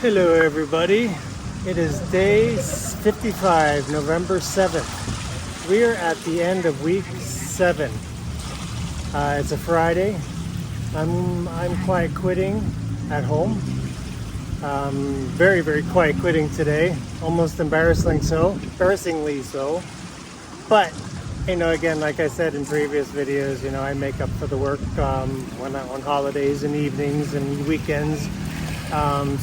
Hello everybody, it is day 55, November 7th. We are at the end of week 7. It's a Friday. I'm quiet quitting at home. Very quiet quitting today, almost embarrassingly so. But again, like I said in previous videos, I make up for the work when I'm on holidays and evenings and weekends.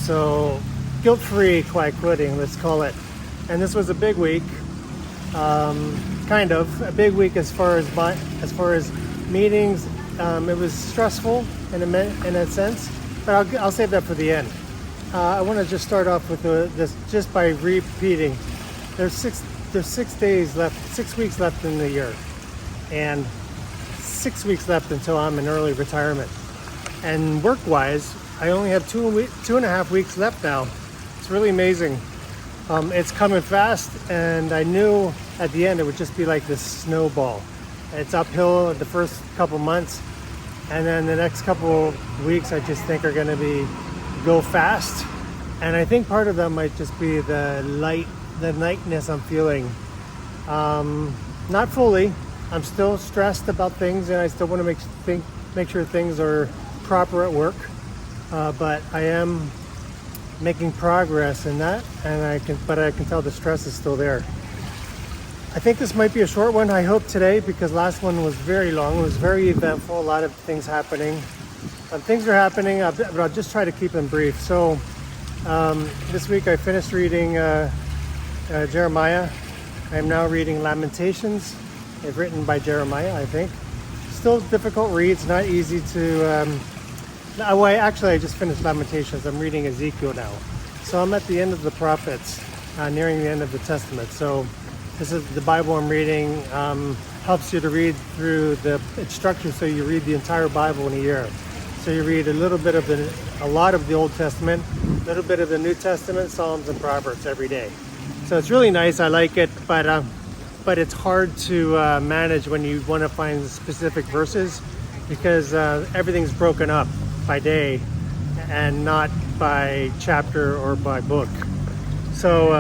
So guilt-free quiet quitting, let's call it. And this was a big week, kind of a big week as far as meetings. It was stressful in a sense, but I'll save that for the end. I want to just start off with this just by repeating. There's 6 days left, 6 weeks left in the year, and 6 weeks left until I'm in early retirement. And work-wise, I only have 2.5 weeks left now. It's really amazing. It's coming fast, and I knew at the end it would just be like this snowball. It's uphill the first couple months, and then the next couple weeks I just think are going to go fast. And I think part of that might just be the lightness I'm feeling. Not fully. I'm still stressed about things, and I still want to make sure things are proper at work. But I am making progress in that, and I can tell the stress is still there. I think this might be a short one, I hope, today, because last one was very long. It was very eventful, a lot of things happening. Things are happening, but I'll just try to keep them brief. So this week I finished reading Jeremiah. I am now reading Lamentations, written by Jeremiah, I think. Still difficult reads, not easy to... I just finished Lamentations. I'm reading Ezekiel now. So I'm at the end of the prophets, nearing the end of the Testament. So this is the Bible I'm reading. Helps you to read through it's structured so you read the entire Bible in a year. So you read a lot of the Old Testament, a little bit of the New Testament, Psalms and Proverbs every day. So it's really nice. I like it, but it's hard to manage when you want to find specific verses, because everything's broken up by day and not by chapter or by book. So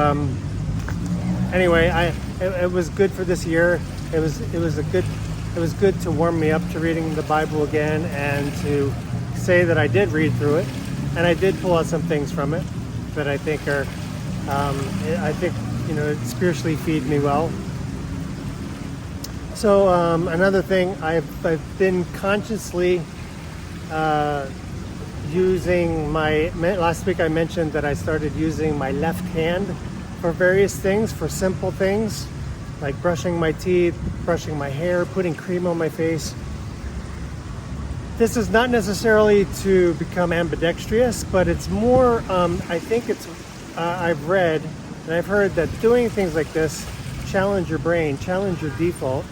anyway, it was good for this year. It was good to warm me up to reading the Bible again, and to say that I did read through it, and I did pull out some things from it that I think are spiritually feed me well. So another thing, I've been consciously using last week I mentioned that I started using my left hand for various things, for simple things like brushing my teeth, brushing my hair, putting cream on my face. This is not necessarily to become ambidextrous, but it's more, I think it's, I've read and I've heard that doing things like this challenge your brain, challenge your default,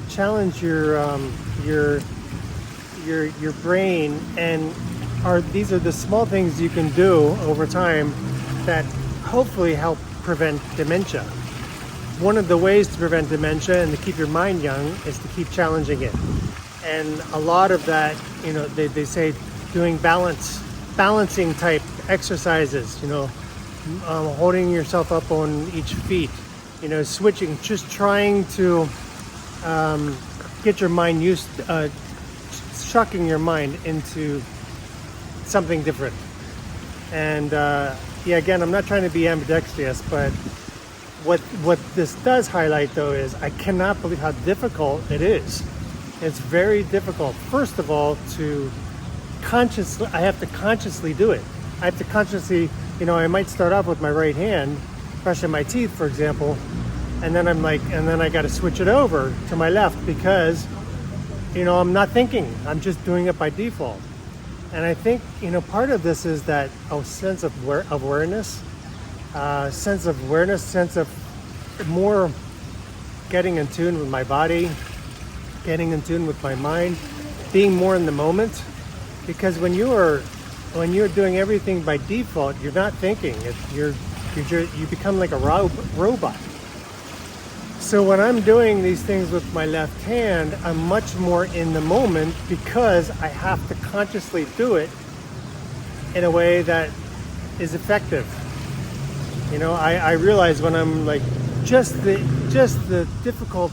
challenge your brain, and these are the small things you can do over time that hopefully help prevent dementia. One of the ways to prevent dementia and to keep your mind young is to keep challenging it. And a lot of that, they say doing balancing type exercises, holding yourself up on each feet, switching, just trying to get your mind shucking your mind into something different. And again, I'm not trying to be ambidextrous, but what this does highlight, though, is I cannot believe how difficult it is. It's very difficult. First of all, I have to consciously do it. I have to consciously, I might start off with my right hand, brushing my teeth, for example, and then I got to switch it over to my left, because, I'm not thinking. I'm just doing it by default. And I think, part of this is that sense of awareness, sense of more getting in tune with my body, getting in tune with my mind, being more in the moment. Because when you're doing everything by default, you're not thinking. You become like a robot. So when I'm doing these things with my left hand, I'm much more in the moment, because I have to consciously do it in a way that is effective. You know, I realize when I'm like just the difficult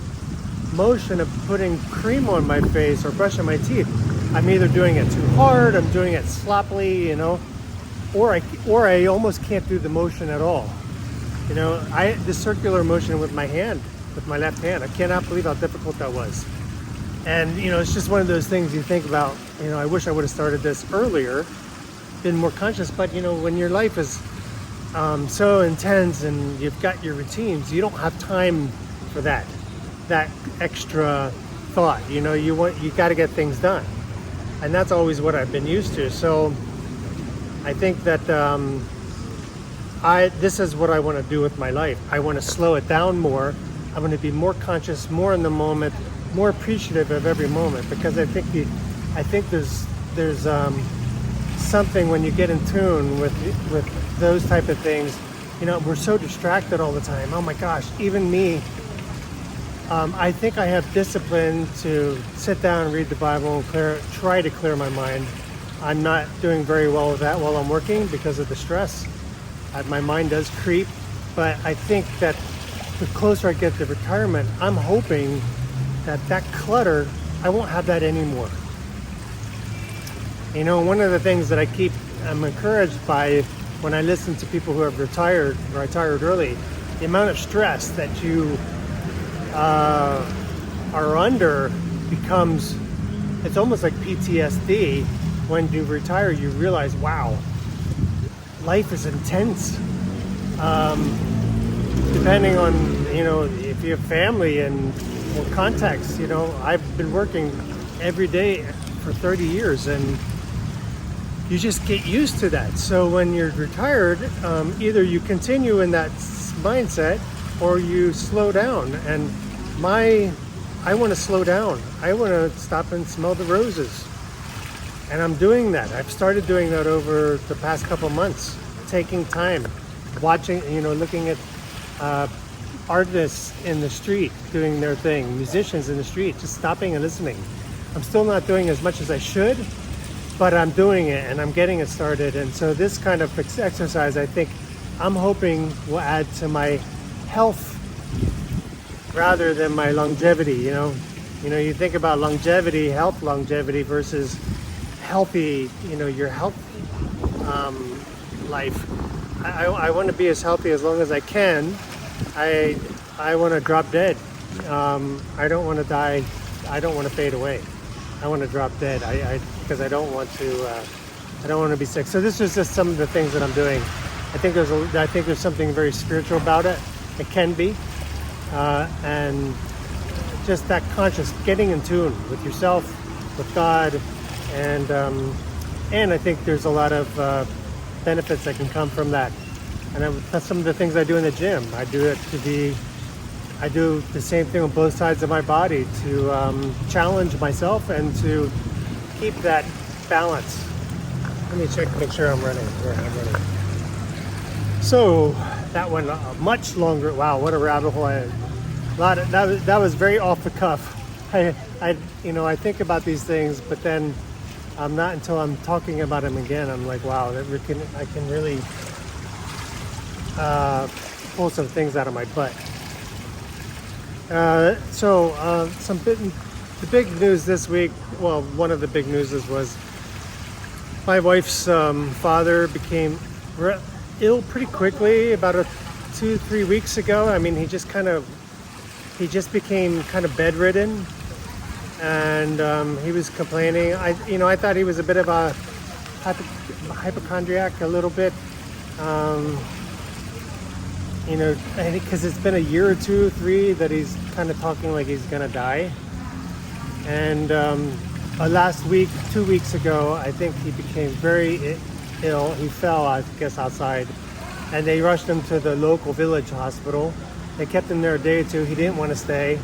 motion of putting cream on my face or brushing my teeth, I'm either doing it too hard, I'm doing it sloppily, you know, or I almost can't do the motion at all. You know, the circular motion with my hand, with my left hand, I cannot believe how difficult that was. And, you know, it's just one of those things you think about, you know, I wish I would have started this earlier, been more conscious, but, you know, when your life is so intense and you've got your routines, you don't have time for that extra thought. You know, you got to get things done. And that's always what I've been used to. So I think that this is what I want to do with my life. I want to slow it down more. I want to be more conscious, more in the moment, more appreciative of every moment, because I think there's something when you get in tune with those type of things. You know, we're so distracted all the time. Oh my gosh, even me. I think I have discipline to sit down and read the Bible and try to clear my mind. I'm not doing very well with that while I'm working because of the stress. My mind does creep, but I think that the closer I get to retirement, I'm hoping that clutter, I won't have that anymore. You know, one of the things that I'm encouraged by when I listen to people who have retired or retired early, the amount of stress that you are under becomes, it's almost like PTSD. When you retire, you realize, wow, life is intense. Depending on, you know, if you have family and or contacts, you know, I've been working every day for 30 years and you just get used to that. So when you're retired, either you continue in that mindset or you slow down. And I want to slow down. I want to stop and smell the roses. And I'm doing that. I've started doing that over the past couple months, taking time, watching, you know, looking at artists in the street doing their thing, musicians in the street, just stopping and listening. I'm still not doing as much as I should, but I'm doing it and I'm getting it started. And so this kind of exercise, I think, I'm hoping will add to my health rather than my longevity. You know, you think about longevity, health longevity versus healthy, you know, your health life. I want to be as healthy as long as I can. I want to drop dead. I don't want to die. I don't want to fade away. I want to drop dead. Because I don't want to be sick. So this is just some of the things that I'm doing. I think there's something very spiritual about it. It can be, and just that conscious, getting in tune with yourself, with God, and I think there's a lot of benefits that can come from that. And that's some of the things I do in the gym. I do the same thing on both sides of my body to challenge myself and to keep that balance. Let me check, make sure I'm running. Yeah, I'm running. So that went much longer. Wow, what a rabbit hole! That was very off the cuff. I think about these things, but then not until I'm talking about them again. I'm like, wow, I can really pull some things out of my butt. The big news this week. Well, one of the big news was my wife's father became ill pretty quickly, about 2-3 weeks ago. I mean, he just became kind of bedridden, and he was complaining. I thought he was a bit of a hypochondriac, a little bit. Because it's been a year or 2, 3 that he's kind of talking like he's gonna die. And last week, 2 weeks ago, I think he became very ill. He fell, I guess, outside, and they rushed him to the local village hospital. They kept him there a day or 2. He didn't want to stay.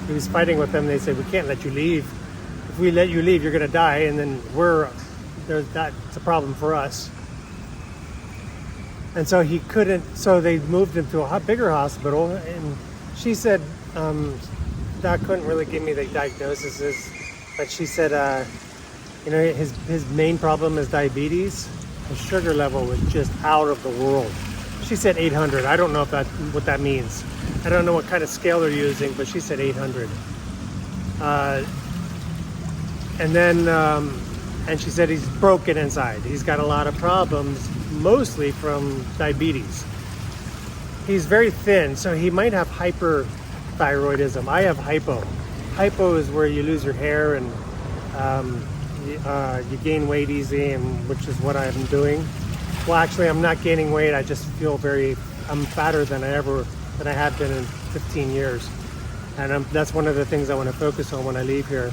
He was fighting with them. They said, "We can't let you leave. If we let you leave, you're gonna die, and then that's a problem for us." And so he couldn't. So they moved him to a bigger hospital, and she said, "Doc couldn't really give me the diagnosis," but she said, "his main problem is diabetes, The sugar level was just out of the world. She said 800. I don't know if what that means. I don't know what kind of scale they're using, but she said 800. And she said he's broken inside. He's got a lot of problems, mostly from diabetes. He's very thin, so he might have hyperthyroidism. I have hypo. Hypo is where you lose your hair and you gain weight easy, and which is what I'm doing. Well, actually, I'm not gaining weight. I just feel I'm fatter than I have been in 15 years. And that's one of the things I want to focus on when I leave here.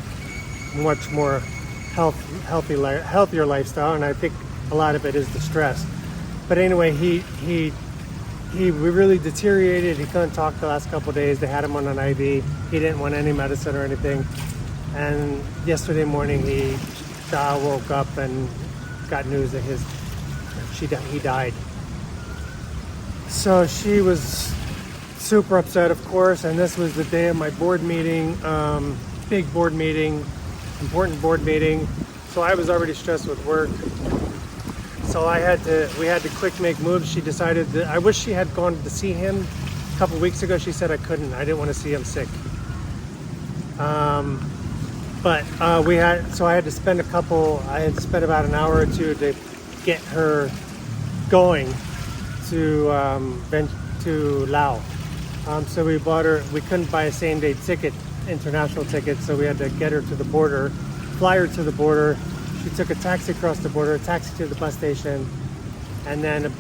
Much more healthier lifestyle, and I think a lot of it is the stress. But anyway, he really deteriorated. He couldn't talk the last couple of days. They had him on an IV. He didn't want any medicine or anything. And yesterday morning, he woke up and got news that he died. So she was super upset, of course. And this was the day of my board meeting, big board meeting, important board meeting. So I was already stressed with work. So we had to quick make moves. She decided that I wish she had gone to see him a couple weeks ago. She said I couldn't. I didn't want to see him sick. So I had to spend about an hour or two to get her going to Laos. So we couldn't buy a same day ticket, international ticket, so we had to get her to the border, fly her to the border. She took a taxi across the border, a taxi to the bus station, and then a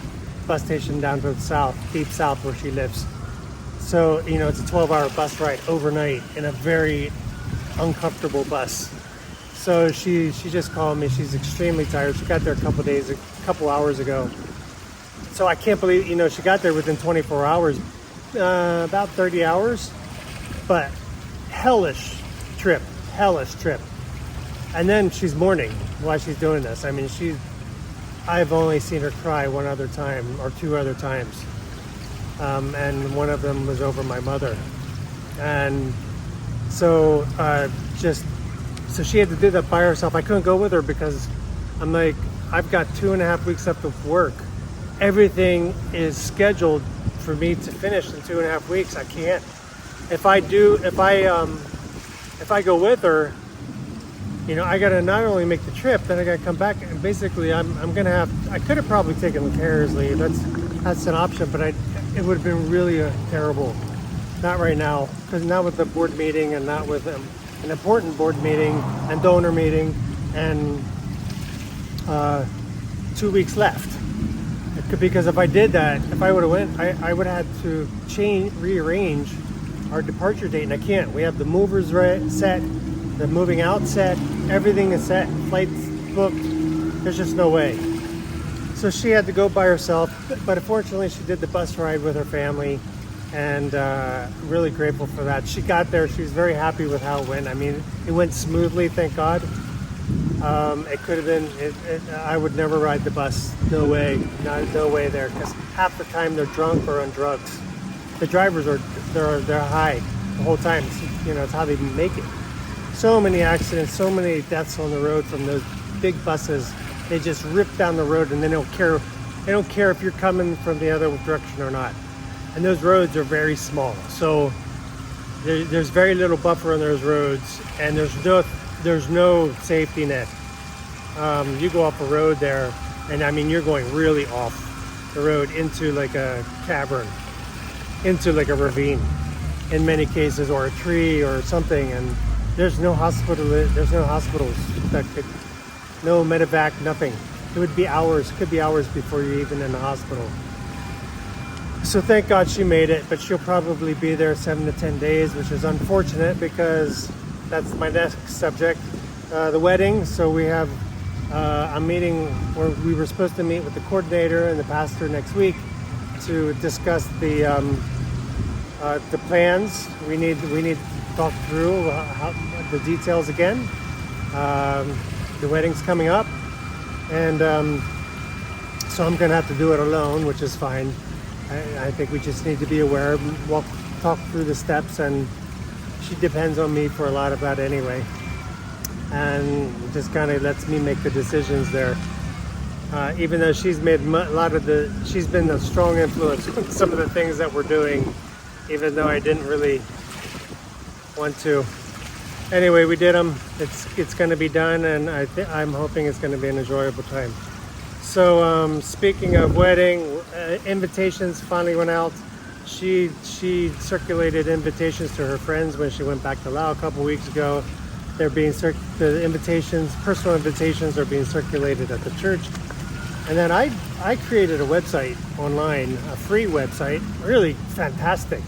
bus station down to the south, deep south where she lives. So, it's a 12-hour bus ride overnight in a very uncomfortable bus. So she just called me. She's extremely tired. She got there a couple hours ago. So I can't believe, she got there within 24 hours, about 30 hours, but hellish trip. And then she's mourning while she's doing this. I mean, I've only seen her cry one other time or two other times. And one of them was over my mother. And so so she had to do that by herself. I couldn't go with her because I'm like, I've got 2.5 weeks left of work. Everything is scheduled for me to finish in 2.5 weeks. I can't. If I go with her, I gotta not only make the trip, then I gotta come back, and basically I could have probably taken carer's leave. That's an option, but it would have been really terrible. Not right now, because not with the board meeting and not with an important board meeting and donor meeting and 2 weeks left. Because if I did that, if I would have went, I would have had to rearrange our departure date, and I can't. We have the movers set, the moving out set, everything is set, flights booked. There's just no way. So she had to go by herself, but unfortunately she did the bus ride with her family, and really grateful for that. She got there, she was very happy with how it went. I mean, it went smoothly, thank God. It could have been, I would never ride the bus, no way there, because half the time they're drunk or on drugs. The drivers they're high the whole time. It's how they make it. So many accidents, so many deaths on the road from those big buses. They just rip down the road, and they don't care. They don't care if you're coming from the other direction or not. And those roads are very small, so there's very little buffer on those roads, and there's no safety net. You go off a road there, and I mean you're going really off the road into like a cavern, into like a ravine, in many cases, or a tree or something, and there's no hospital. There's no hospitals no medevac, nothing. It would be hours. Could be hours before you're even in the hospital. So thank God she made it, but she'll probably be there 7 to 10 days, which is unfortunate because that's my next subject, the wedding. So we have a meeting where we were supposed to meet with the coordinator and the pastor next week to discuss the plans. We need to talk through the details again. The wedding's coming up, and so I'm gonna have to do it alone, which is fine. I think we just need to be aware, talk through the steps, and she depends on me for a lot of that anyway, and just kind of lets me make the decisions there. even though she's made she's been a strong influence on some of the things that we're doing, even though I didn't really want to. Anyway, we did them. It's going to be done, and I'm hoping it's going to be an enjoyable time. So speaking of wedding, invitations finally went out. She circulated invitations to her friends when she went back to Laos a couple weeks ago. They're being the invitations, personal invitations, are being circulated at the church. And then I created a website online, a free website, really fantastic,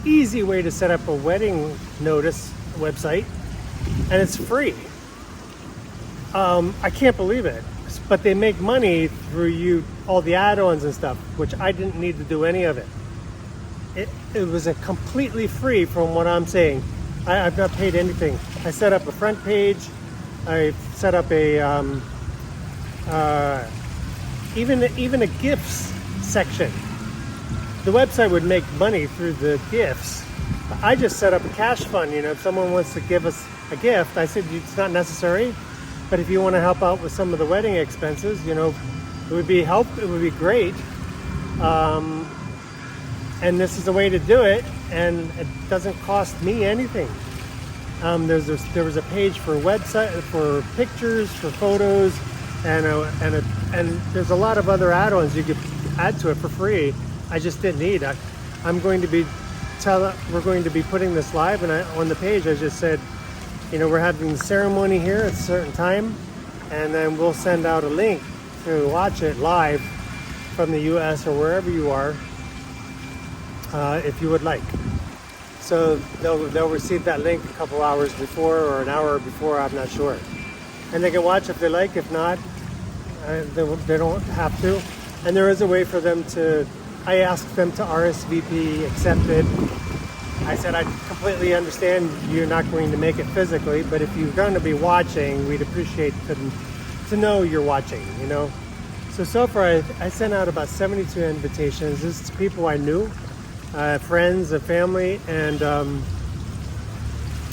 easy way to set up a wedding notice website, and it's free. I can't believe it, but they make money through all the add-ons and stuff, which I didn't need to do any of it. It was a completely free from what I'm saying. I've not paid anything. I set up a front page. I set up a even a gifts section. The website would make money through the gifts. I just set up a cash fund. If someone wants to give us a gift, I said it's not necessary, but if you want to help out with some of the wedding expenses, it would be It would be great. And this is the way to do it, and it doesn't cost me anything. There was a page for website, for pictures, for photos, and there's a lot of other add-ons you could add to it for free. I just didn't need. We're going to be putting this live, and on the page I just said, we're having the ceremony here at a certain time, and then we'll send out a link to watch it live from the U.S. or wherever you are. If you would like. So they'll receive that link a couple hours before or an hour before, I'm not sure. And they can watch if they like. If not, they don't have to. And there is a way for them I asked them to RSVP, accept it. I said, I completely understand you're not going to make it physically, but if you're going to be watching, we'd appreciate to know you're watching, So far I sent out about 72 invitations. This is to people I knew. Friends and family, and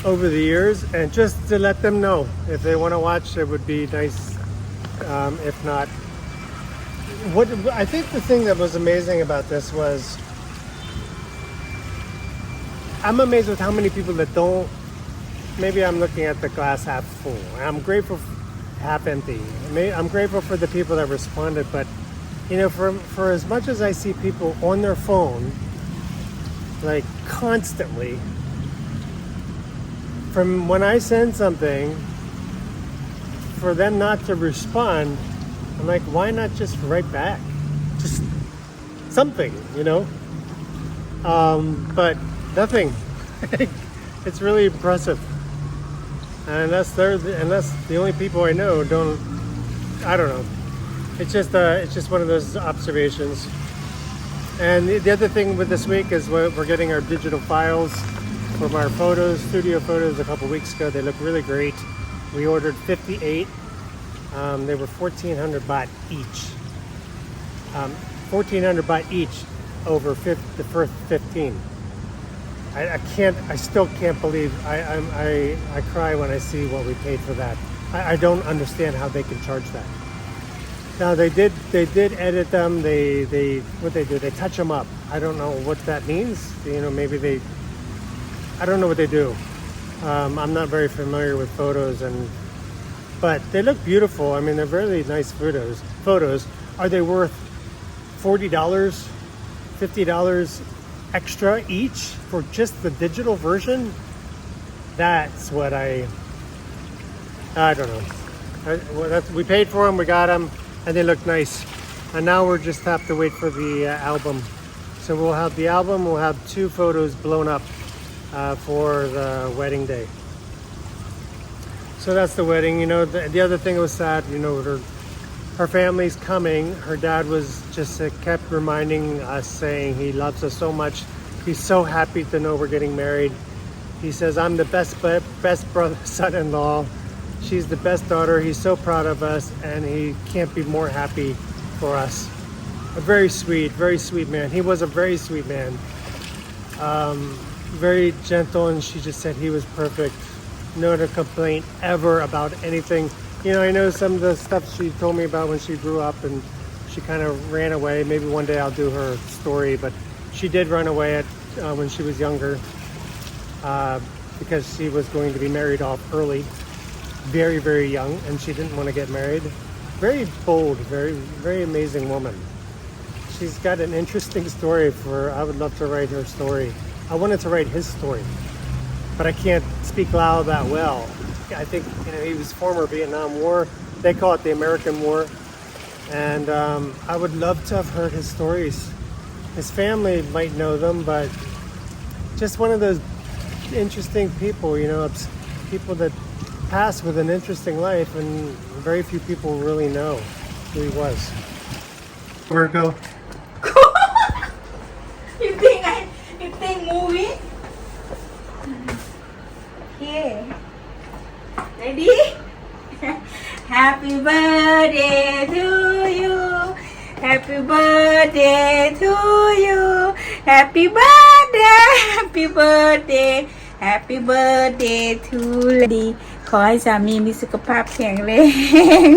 over the years, and just to let them know if they want to watch, it would be nice. If not, I think the thing that was amazing about this was I'm amazed with how many people that don't. Maybe I'm looking at the glass half full. I'm grateful, half empty. I'm grateful for the people that responded, but for as much as I see people on their phone, like constantly, from when I send something, for them not to respond, I'm like, why not just write back? Just something, but nothing. It's really impressive. Unless the only people I know I don't know. It's just one of those observations. And the other thing with this week is we're getting our digital files from our studio photos a couple weeks ago. They look really great. We ordered 58. They were 1,400 baht each. 1,400 baht each over the first 15. I still can't believe. I cry when I see what we paid for that. I don't understand how they can charge that. Now they did edit them. What they do, they touch them up. I don't know what that means. Maybe I don't know what they do. I'm not very familiar with photos, but they look beautiful. I mean, they're really nice photos. Are they worth $40, $50 extra each for just the digital version? That's what I don't know. We paid for them, we got them, and they look nice. And now we just have to wait for the album. So we'll have the album, we'll have 2 photos blown up for the wedding day. So that's the wedding. The other thing that was sad, her family's coming. Her dad kept reminding us, saying he loves us so much. He's so happy to know we're getting married. He says, I'm the best brother, son-in-law. She's the best daughter. He's so proud of us, and he can't be more happy for us. A very sweet man. He was a very sweet man. Very gentle, and she just said he was perfect. No other complaint ever about anything. You know, I know some of the stuff she told me about when she grew up and she kind of ran away. Maybe one day I'll do her story, but she did run away when she was younger because she was going to be married off early, very, very young, and she didn't want to get married. Very bold, very, very amazing woman. She's got an interesting story I would love to write her story. I wanted to write his story, but I can't speak Lao that well. I think, you know, he was former Vietnam War. They call it the American War. And I would love to have heard his stories. His family might know them, but just one of those interesting people, you know, people that pass with an interesting life, and very few people really know who he was. Virgo. You think movie? Okay. Ready? Happy birthday to you. Happy birthday to you. Happy birthday. Happy birthday. Happy birthday to Lady ขอให้สามีมีสุขภาพแข็งแรง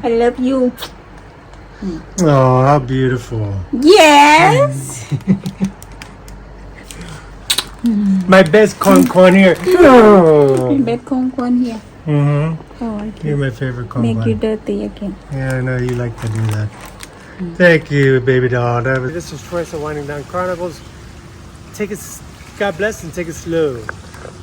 I love you. Oh, how beautiful. Yes. My best con here. Oh. Bet Kong here. Mm-hmm. Oh, okay. You're my favorite con. Make you dirty again. Yeah, I know you like to do that. Thank you, baby doll. This is Choice of Winding Down Chronicles. God bless and take it slow.